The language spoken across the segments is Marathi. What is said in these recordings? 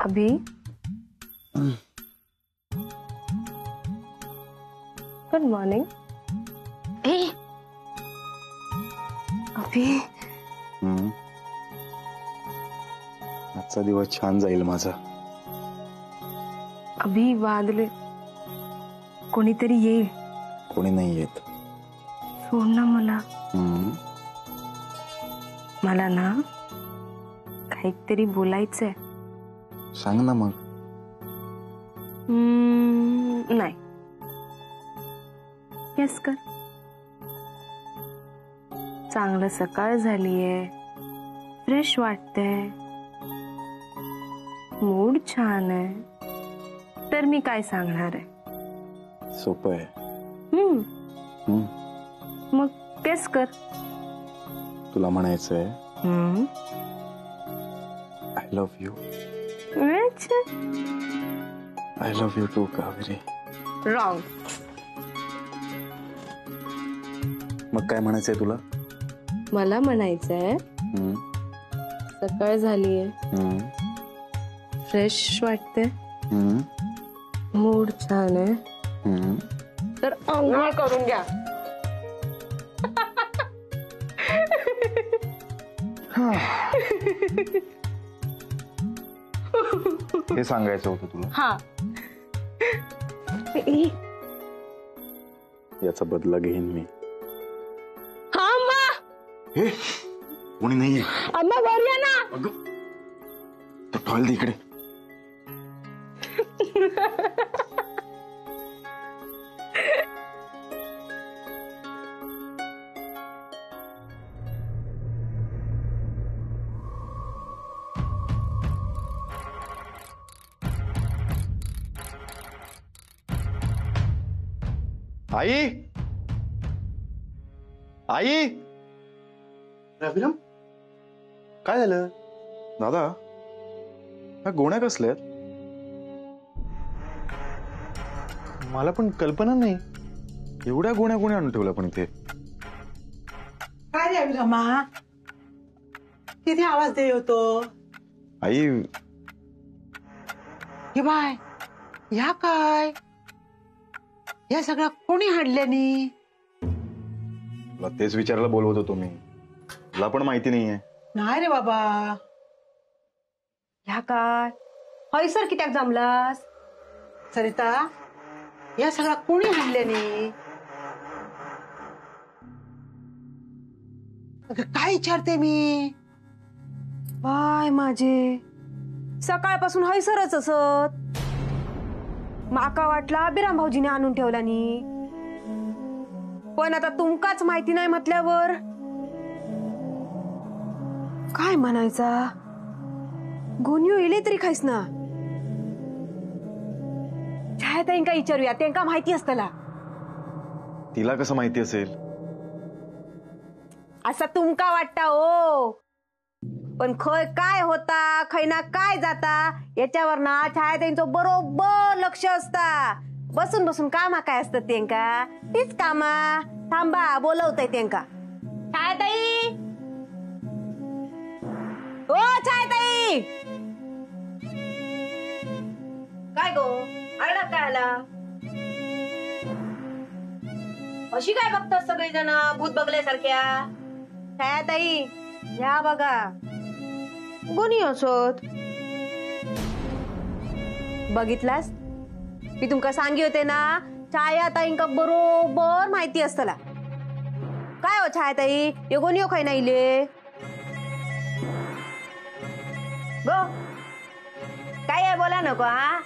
अभी गुड मॉर्निंग. अभी आजचा दिवस छान जाईल माझा. अभी वादले कोणीतरी येईल. कोणी नाही येत. सोड ना मला. मला ना काहीतरी बोलायचंय. सांग ना मग. नाही येस कर. चांगलं सकाळ झालीये, फ्रेश वाटतंय, मूड छान आहे, तर मी काय सांगणार आहे. सोपं आहे. मग गेस कर. तुला म्हणायचंय I love you. I love you too Kaveri. Wrong. मग काय म्हणायचंय तुला? मला म्हणायचंय सकाळ झालीये, फ्रेश वाटते, मूड छान आहे, तर अंघोळ करून घ्या. हे सांगायचं होतं तुला. हा. याचा बदला घेईन मी. हा अम्मा. हे कोणी नाहीये. अम्मा वर या ना. अगं तो टॉयल दे इकडे. आई आई. रविराम काय झालं दादा? ह्या गोण्या कसल्यात? मला पण कल्पना नाही. एवढ्या गोण्या कोणी आणून ठेवल्या पण इथे? काय रविरामा, किती आवाज दे होतो. आई हे बाय, ह्या काय, या सगळ्या कोणी हाडल्यानी? तुला तेच विचारायला बोलवत होतो मी. तुला पण माहिती नाहीये? नाही रे बाबा. ह्या काय हैसर कित्याक जमलास? सरिता, या सगळ्या कोणी हाडल्यानी? काय विचारते मी? बाय माझे, सकाळपासून हैसरच असत. माका वाटला अभिराम भाऊजीने आणून ठेवला नी, पण आता तुमकाच माहिती नाही म्हटल्यावर काय म्हणायचा. गोन्यू इले तरी खायस ना. छायाताईंका विचारूया, त्यांका माहिती असतला. तिला कसं माहिती असेल? असा तुमका वाटता हो, पण खय काय होता, खैना काय जाता याच्यावर ना छायाताईंचं बरोबर लक्ष असता. बसून बसून कामा काय असतं त्यांका, तीच कामा. थांबा, बोलवतय त्यांका. छायाताई, ओ छायाताई. काय गो आरडा काय आला? अशी काय बघतात सगळी जण भूत बघल्यासारख्या? छायाताई ह्या बघा, कोणी असत. बघितलास, मी तुमका सांगी होते ना, छायाताईंका बरोबर माहिती असतला. काय हो छायाताई, हे कोणी खाय नाही इले गो? काय आहे बोला नको. हा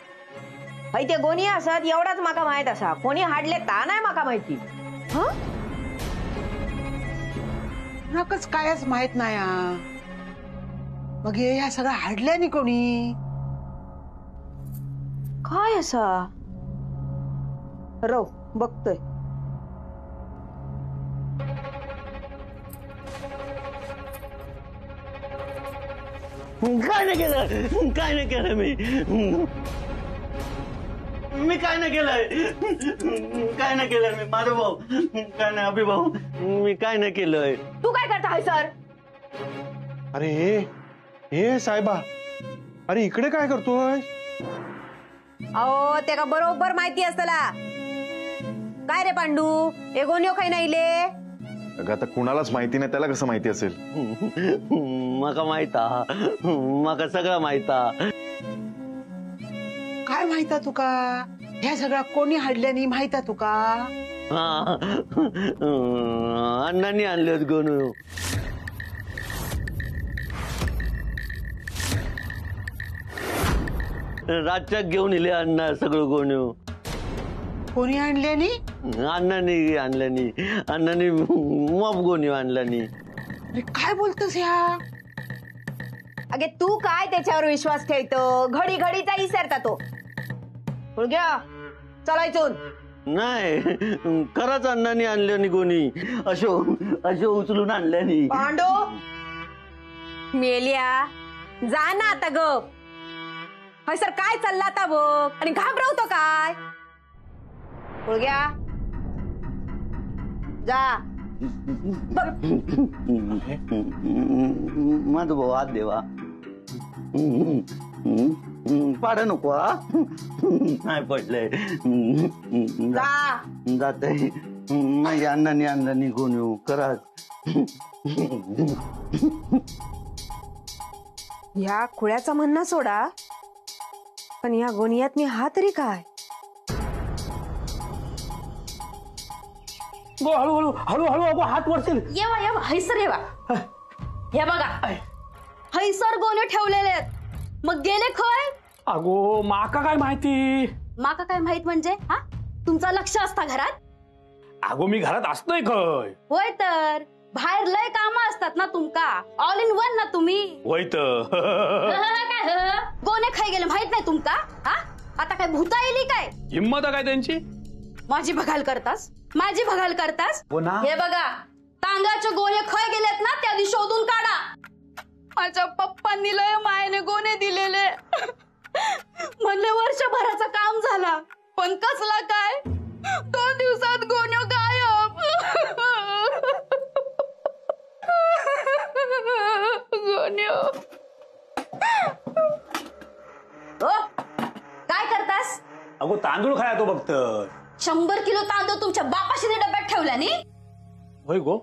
ते गोणी असत एवढाच माका माहित असा. कोणी हाडले ता नाही माका माहिती. नकच कायच माहित नाही. मग या सगळ्या हाडल्यानी कोणी? काय असा रो बघतोय. काय नाही केलं, काय नाही केलं मी काय नाही केलंय, काय नाही केलंय मी. माधव भाऊ काय नाही, अभि भाऊ मी काय नाही केलंय. तू काय करता है सर? अरे हे साहेबा, अरे इकडे काय करतोय? अहो ते का बरोबर माहिती असतला. काय रे पांडू, हे गोन्यो खाई नाही ले? अगं आता कुणालाच माहिती नाही, त्याला कसं माहिती असेल? मका माहिता, मका सगळं माहिता. काय माहिता तुका? ह्या सगळा कोणी हाडल्यानी माहिता तुका? हा, अण्णांनी आणले गोनू. रातच्या घेऊन इले अण्णा सगळं गोनू. कोणी आणल्यानी? अण्णांनी आणल्यानी, अण्णांनी मॉप गोन्यू आणल्यानी. अरे काय बोलतोस ह्या? अगे तू काय त्याच्यावर विश्वास ठेवतो? घडी घडीचा विसरता तो. घ्या चलायचून. नाही, खरंच अण्णांनी आणल्यानी गोनी. अशो अशो उचलून आणल्यानी. पांडू मेल्या, जा ना आता गप. हय सर काय चालला आता बघ, आणि घाबरवतो काय? घ्या जा. माझ भाऊ हात देवा. पाड नको हा. नाही पडलंय. जा. जाते माझ्या अण्णांनी आणल्यानी गोनू. खरंच ह्या खुळ्याचा म्हणणं सोडा, पण या गोनियात हा तरी काय? गो हळूहळू हळूहळू अगो हात वरतील. येवा येवा हैसर येवा. हे बघा हैसर गोणे ठेवलेले आहेत. मग गेले खय? अगो माका काय माहिती? माका काय माहित म्हणजे? हा, तुमचा लक्ष असता घरात? अगो मी घरात असतोय खय. होय तर बाहेर लय काम असतात ना तुमका. ऑल इन वन ना तुम्ही. होय तर. काय गोणे खाई गेले माहित नाही तुमका? हा, आता काय भूता येली काय? हिम्मत आहे काय त्यांची? माझी बघाल करतास, माझी बघाल करतास. हो ना. हे बघा तांदळाचे गोणे खय गेलेत ना, त्या दिवशी शोधून काढा. माझ्या पप्पांनी लय मायने गोणे दिलेले. म्हणले वर्षभराचं काम झाला, पण कसला काय 2 दिवसात गोण्यो गायब. गोण्यो. काय करतास? अगो तांदूळ खाया तो फक्त. 100 किलो तांदूळ तुमच्या बापाशीने डब्यात ठेवला नी? होय गो.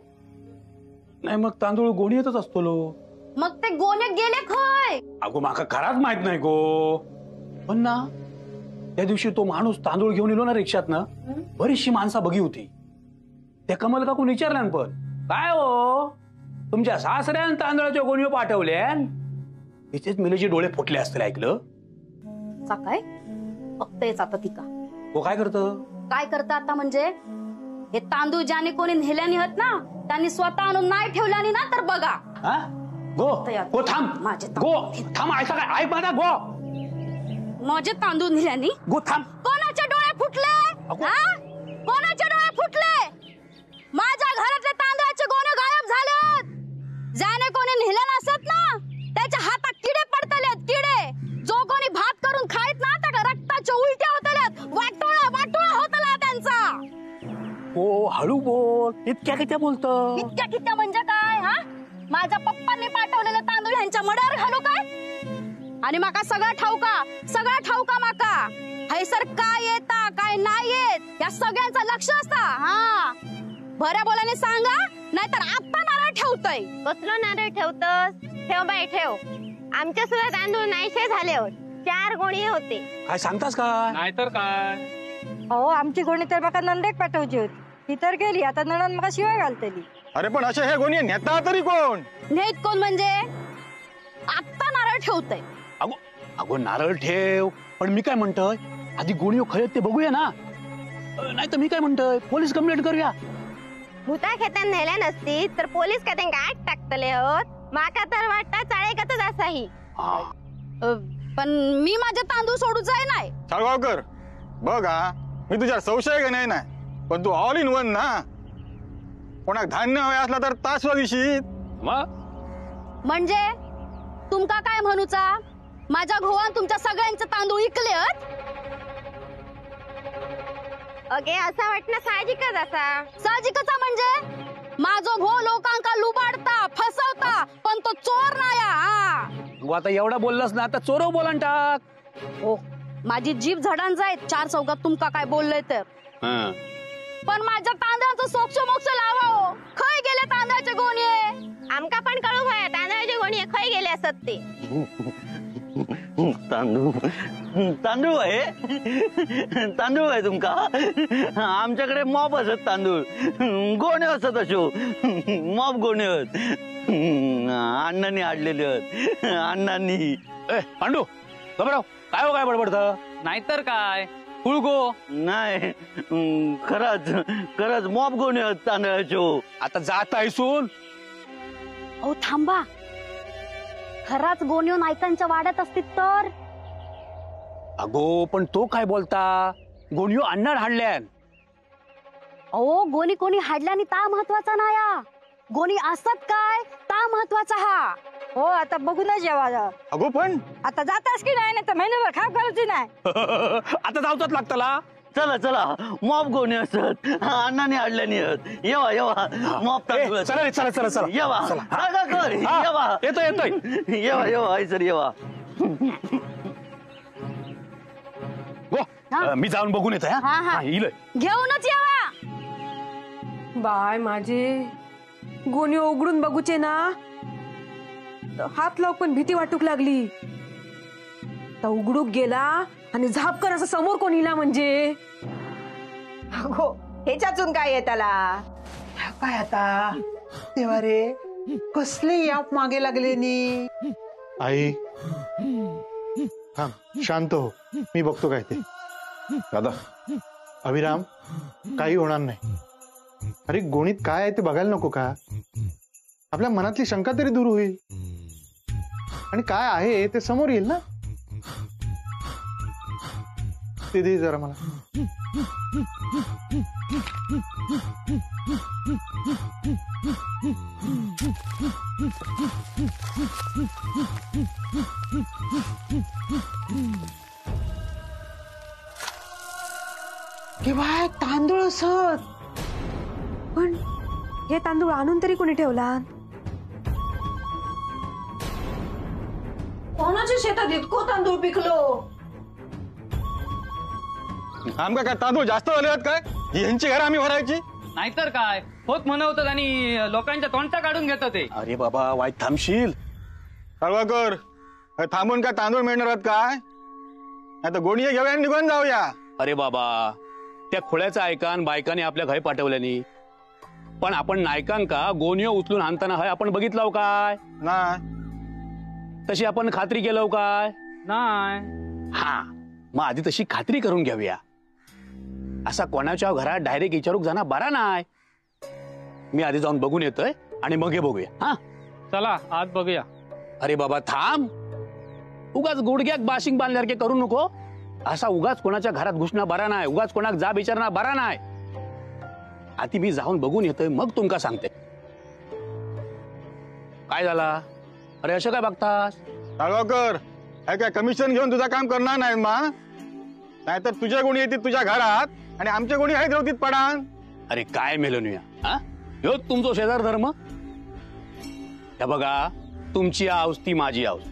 नाही मग तांदूळ गोणी येतच असतो लो. मग ते गोणे गेले खय? अगो माका खराच माहित नाही गो. पण ना त्या दिवशी तो माणूस तांदूळ घेऊन येलो ना रिक्षात ना, बरीचशी माणसं बघी होती. त्या कमल काकून विचारल्यान पण काय हो तुमच्या सासऱ्यान तांदळाच्या गोणीवर पाठवल्या. तिचेच मिलेचे डोळे फुटले असतील ऐकलं. काय फक्त येच आता तिका. हो काय करत? काय करता आता म्हणजे? हे तांदूळ ज्याने कोणी नेल्याने आहेत ना, त्यांनी स्वतः आणून नाही ठेवल्याने ना, तर बघा. हा गो गो थांब. माझे गो थांब. ऐका काय ऐक माझा गो. माझे तांदूळ नेल्याने गो थांब. कोणाचे डोळे फुटले? हा? कोणाचे डोळे फुटले? माझ्या घरातले तांदळाचे गोणे गायब झालेत. ज्याने कोणी नेलं नसत ना, त्याच्या हातात किडे पडतलेत. किडे जो कोणी भात करून खायत ना, त्या रक्ताच्या उलट्या होतल्यात. वाटोळा वाटोळा होतला त्यांचा. हो हळू बोल. इतक्या कित्या बोलत? इतक्या कित्या म्हणजे काय? हा, माझ्या पप्पांनी पाठवलेले तांदूळ ह्यांच्या मड्यावर घालू काय? आणि माका सगळा ठाऊका माका. हैसर काय येता काय नाही येत या सगळ्यांचं लक्ष असता. हा, भऱ्या बोलाने सांगा, नाहीतर आता नारळ ठेवतय. कसलो नारळ ठेवतोस? ठेव बाई ठेव. आमच्या सुद्धा तांदूळ नाहीशे झाले होते. 4 गोणी होते. काय सांगतास का? नाहीतर काय. अहो आमची गोणी तर बघा नंदेक पाठवची होती. ती तर गेली. आता नणंद मग शिवाय घालतली. अरे पण अशा हे गोणी नेता तरी कोण? नेत कोण म्हणजे? आता नारळ ठेवतय. अगो अगो नारळ ठेव, पण मी काय म्हणतोय आधी गोणी खरेत ते बघूया ना. नाही तर मी काय म्हणतोय पोलीस कंप्लेंट करूया. भूता खेतान नेल्या नसती तर पोलीस का त्यांना आत टाकतले होत. माका तर वाटतं चाळेकतच असाही. पण मी माझे तांदूळ सोडू जाय नाही. साळगावकर बघ हा, मी तुझ्या संशय का नाही, पण तू ऑल इन वन ना. कोणाक धान्य हवे असला तर तासवा दिशी. म्हणजे तुमका काय म्हणूचा? माझ्या घोवान तुमच्या सगळ्यांचे तांदूळ इकलेत? अगे असं वाटणं साहजिकच असा. साहजिकच म्हणजे माझो घो लोकांका लुबाडता फसवता, पण तो चोर नाही. हा, मग आता एवढा बोललास ना, आता चोरव बोलान टाक. हो माझी जीभ झडान जाय 4 चौकात तुमका काय बोललंय तर. हं. पण माझ्या तांदळाचं सोक्ष मोक्ष लावा हो. खय गेले तांदळाचे गोणे? आमका पण कळू भया तांदळाचे गोणी खय गेले असत ते. तांदूळ आहे तुमका? आमच्याकडे मॉप असत तांदूळ, गोणे असत अशो मॉप गोणे आहेत. अण्णांनी आणलेले आहेत अण्णांनी. पांडू गबराव, काय हो काय बडबडत? नाहीतर काय हुळगो नाही, खरंच मॉप गोणे आहेत तांदळाचे. आता जात ऐसून हो थांबा, खराच गोण्यो नायकांच्या वाड्यात असतील तर. अगो पण तो काय बोलता, गोणीयो आणणार हाडल्यान. अहो गोणी कोणी हाडल्यानी ता महत्वाचा नाया, गोणी असत काय ता महत्वाचा हा. हो आता बघूनच जेवा. अगो पण आता जातास की नाही, तर महिन्याभर खाव करायची नाही. आता जावतात लागताला. चला मॉप गोणे असत अण्णांनी आणल्यानी आहेत. येवा मॉप तांदूळ आहेत. चला रे, चला येवा येवा येतोय येवा आई सर येवा. मी जाऊन बघून येतोय. हा. येईल घेऊनच यावा. बाय माझे गोणी उघडून बघूचे ना, हात लावून पण भीती वाटूक लागली. तर उघडूक गेला आणि झापकन असं समोर कोण इला म्हणजे. अगो ह्याच्यातून काय येताला काय आता तेव्हा रे कसले याप मागे लागले नी. आई थांब, शांत हो, मी बघतो काय ते. दादा अभिराम, काही होणार नाही. अरे गोणीत काय आहे ते बघायला नको का? आपल्या मनातली शंका तरी दूर होईल आणि काय आहे ते समोर येईल ना. ते दे जरा मला. केव्हा तांदूळ असत. पण हे तांदूळ आणून तरी कोणी ठेवला? कोणाच्या शेतात इतको तांदूळ पिकलो? आमका काय तांदूळ जास्त झाले आहेत काय? यांची घर आम्ही भरायची? नाहीतर काय होत म्हणवतात आणि लोकांच्या तोंडा काढून घेतात ते. अरे बाबा वाईट थांबशील. कळवाकर, थांबून काय तांदूळ मिळणार आहेत काय? नाही तर गोणी घेऊया आणि निघून जाऊया. अरे बाबा, त्या खोळ्याचं ऐकान बायकाने आपल्या घरी पाठवल्यानी, पण आपण नायकांका गोनियो उचलून आणताना हय आपण बघितलं काय? नाही. तशी आपण खात्री केलं काय? नाही. हा, मग आधी तशी खात्री करून घ्याव्या. असा कोणाच्या घरात डायरेक्ट विचारूक जाणार बरा नाही. मी आधी जाऊन बघून येतोय आणि मग हे बघूया. हा चला आज बघूया. अरे बाबा थांब, उगाच गुडघ्याक बाशिंग बांधल्यासारखे करू नको. असा उगाच कोणाच्या घरात घुसणं बरा नाही, उगाच कोणाक जा विचारणं बरा नाही. आधी मी जाऊन बघून येतोय मग तुमका सांगते. काय झाला? अरे असं काय बघतास? कळवाकर, हे काय कमिशन घेऊन तुझं काम करणार नाही मा? नाहीतर तुझ्या गोणी येतील तुझ्या घरात आणि आमच्या गोणी आहेत होतीत पडान. अरे काय मेलनुया, हा ह्यो तुमचा शेजार धर्म? हे बघा, तुमची आऊस ती माझी आऊस.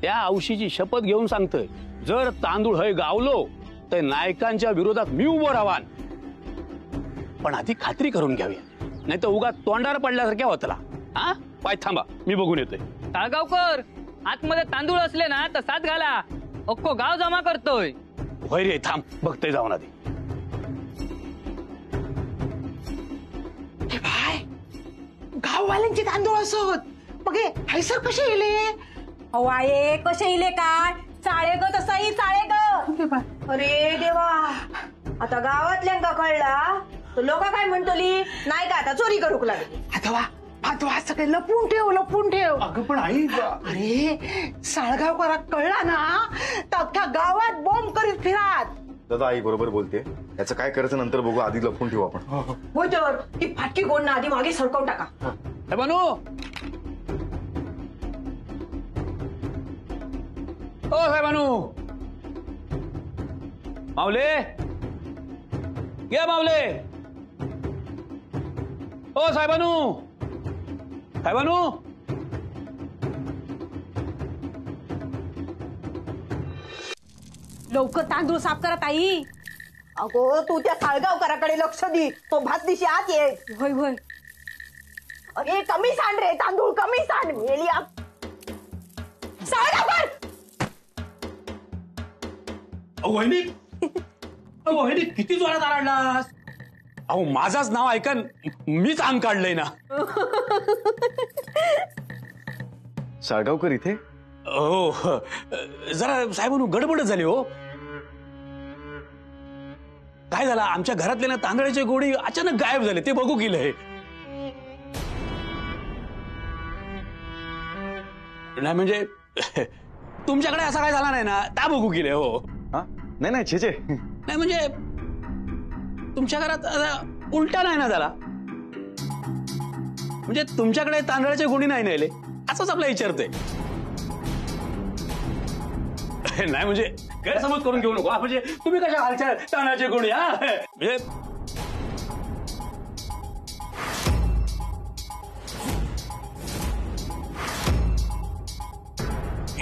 त्या औशीची शपथ घेऊन सांगतोय, जर तांदूळ हय गावलो तर नायकांच्या विरोधात मी उभं राहान. पण आधी खात्री करून घ्यावी, नाही तर उगाच तोंडार पडल्यासारख्या होतला. हा पाय थांबा, मी बघून येतोय. ताळगावकर, आतमध्ये तांदूळ असले ना तर साथ घाला, अख्खो गाव जमा करतोय. होय रे, थांब बघतोय जाऊन आधी. भाय गाववाल्यांचे तांदूळ असत. बघे हैसर कसे येले. अवाये कसे इले काय? चाळे ग तसाही चाळे ग. अरे देवा, आता गावातल्यांका कळला तर लोक काय म्हणतोली? नाही का आता चोरी करूक लागली. आता सगळे लपून ठेव. अगं पण आई, अरे साळगावकरात कळला ना तर अख्ख्या गावात बॉम्ब करीत फिरात. दादा आई बरोबर बोलते. याचं काय करायचं नंतर बघू, आधी लपून ठेवू आपण. होय तर ती फाटकी गोण आधी मागे सरकवून टाका. हे बनू, ओ साहेबानू, माऊले या माऊले. ओ साहेबानू, साहेबानू लवकर तांदूळ साफ करा ताई. अगो तू त्या साळगावकराकडे लक्ष दे, तो भात दिशी आत ये. होय होय. अरे कमी सांड रे, तांदूळ कमी सांड. मेली साळगावकर. वहिनी वहिनी किती जोरात आरडलास. अहो माझाच नाव ऐका, मीच अंग काढलंय ना. साळगावकर इथे? हो जरा साहेबांनो गडबडच झाली हो. काय झालं, आमच्या घरातले ना तांदळाचे गोणी अचानक गायब झाले, ते बघू गेलंय. नाही म्हणजे तुमच्याकडे असं काय झाला नाही ना, त्या बघू गेले. हो नाही नाही छे नाही म्हणजे तुमच्या घरात उलटा नाही ना झाला, म्हणजे तुमच्याकडे तांदळाचे गोणी नाही नेले असंच आपला विचारतंय. नाही म्हणजे गैरसमज करून घेऊ नको. म्हणजे तुम्ही कशा हालच्या तांदळाचे गोणी. हा म्हणजे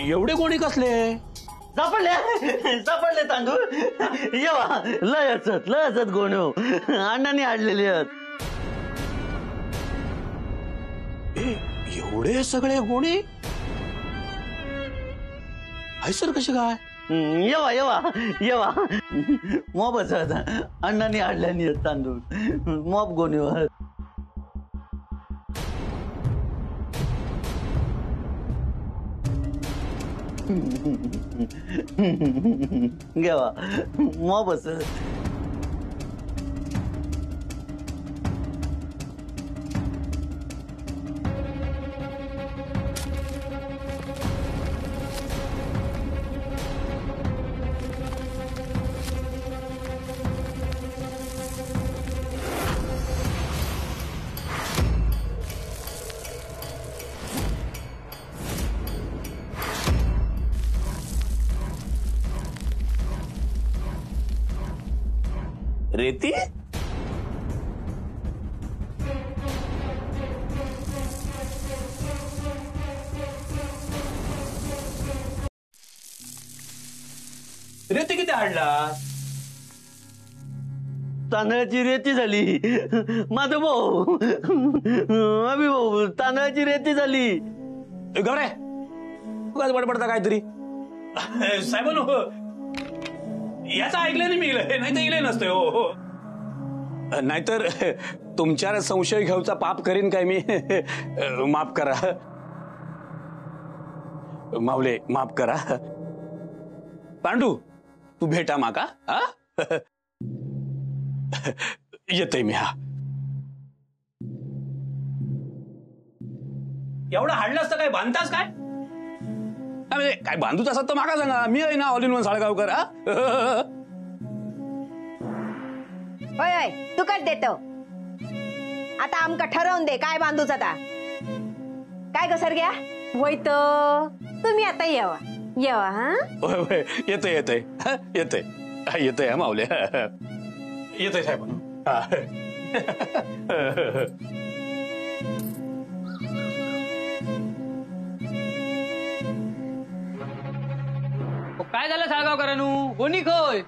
एवढे गोणी कसले. सापडले तांदूळ. येवा लय असत गोण अण्णांनी आणलेले आहेत. एवढे सगळे गोणी सर कसे काय. येवा येवा येवा मॉबच अण्णांनी आणल्यानी आहेत तांदूळ. मॉब गोणीवर घेवा मॉबच. रेती. रेती किती आणला. तांदळाची रेती झाली. माझं भाऊ अभि भाऊ तांदळाची रेती झाली. गौरे उगाच बडबडता काहीतरी. साहेबांनो याचं ऐकलं नाही मी, नाही तर इले नसतंय. हो हो नाहीतर तुमच्यावर संशय घ्यायचा पाप करीन काय मी. माफ करा माऊले, माफ करा. पांडू तू भेटा माका. हा येतोय मी. हा एवढं हाडलं असतं काय बांधतास काय. म्हणजे काय बांधूच असत तर मागा सांगा, मी आहे ना ऑल इन वन साळगावकर. होय होय तू कट देतो. आता आमका ठरवून दे काय बांधूच आता. काय कसर घ्या होय तर तुम्ही आता येवा येवा. हा होय होय येतोय येतोय येतोय येतोय. हा माऊले येतोय साहेब. काय झालं साळगावकरांनू. गोणी खोय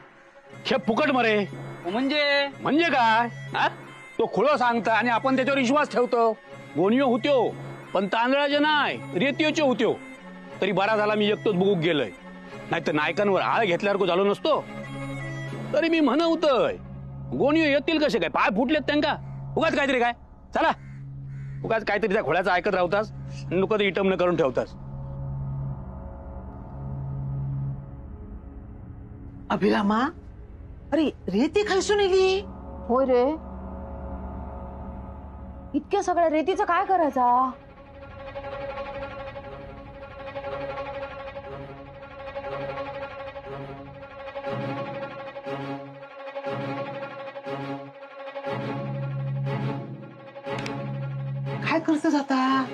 खे फुकट मरे. म्हणजे काय. तो खुळं सांगता आणि आपण त्याच्यावर विश्वास ठेवतो. गोणीयो होत्यो पण तांदळाचे नाही रेतीयोचे होत्यो. तरी बरा झाला मी एकटोच बघूक गेलोय, नाहीतर नायकांवर आळ घेतल्यावर को झालो नसतो. तरी मी म्हणतोय गोणीयो येतील कसे काय. पाय फुटलेत त्यांका. उगाच काहीतरी काय. चला उगाच काहीतरी त्या खोळ्याचं ऐकत राहतास, नको ते इटम न करून ठेवतास. अभिरामा अरे रेती खायसून येली. होय रे, इतक्या सगळ्या रेतीचं काय करायचा. काय करतोस आता.